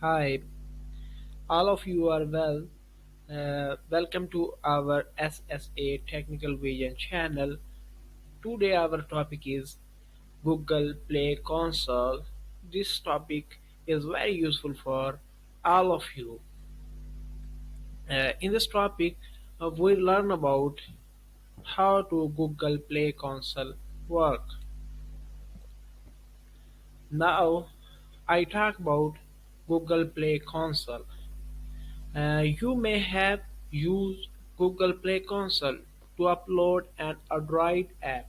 Hi, all of you are well. Welcome to our SSA Technical Vision channel. Today, our topic is Google Play Console. This topic is very useful for all of you. In this topic, we learn about how to Google Play Console work. Now, I talk about Google Play Console. You may have used Google Play Console to upload an Android app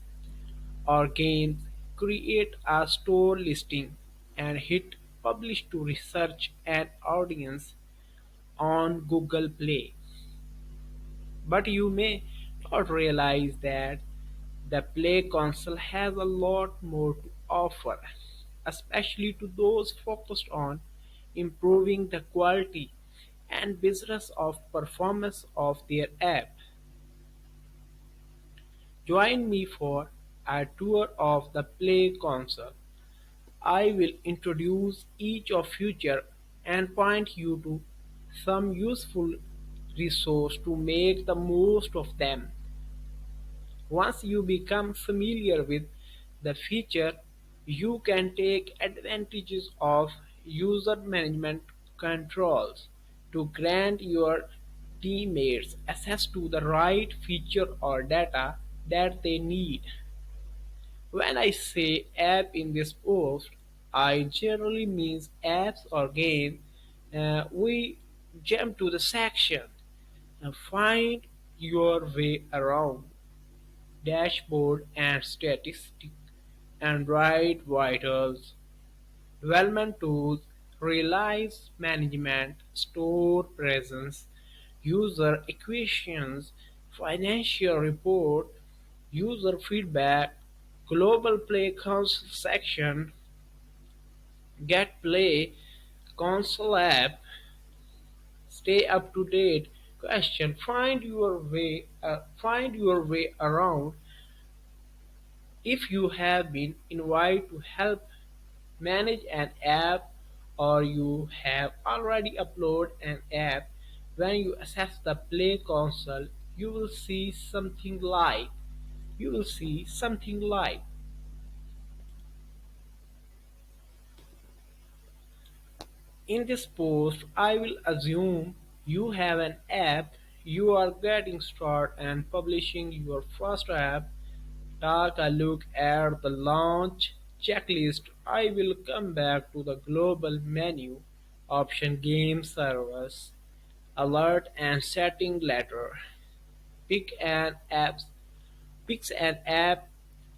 or game, create a store listing, and hit publish to research an audience on Google Play. But you may not realize that the Play console has a lot more to offer, especially to those focused on improving the quality and business of performance of their app. Join me for a tour of the Play console. I will introduce each of feature and point you to some useful resource to make the most of them. Once you become familiar with the feature, you can take advantages of user management controls to grant your teammates access to the right feature or data that they need. When I say app in this post, I generally means apps or games. We jump to the section and find your way around dashboard and statistics, Android vitals, development tools, release management, store presence, user equations, financial report, user feedback, global play console section, get play, console app, stay up to date, question, find your way around. If you have been invited to help manage an app or you have already uploaded an app, when you access the Play console, you will see something like in this post. I will assume you have an app, you are getting started and publishing your first app. Take a look at the launch checklist. I will come back to the global menu option game servers, alert and setting later. Pick an app Picks an app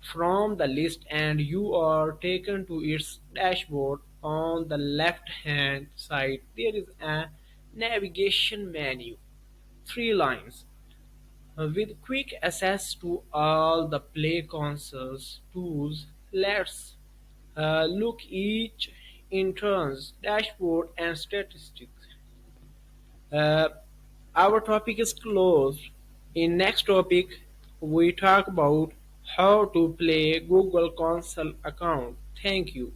from the list and you are taken to its dashboard. On the left-hand side, there is a navigation menu, three lines, with quick access to all the Play console's tools. Let's look each in turns, dashboard and statistics. Uh, our topic is closed. In next topic, we talk about how to play Google Console account. Thank you.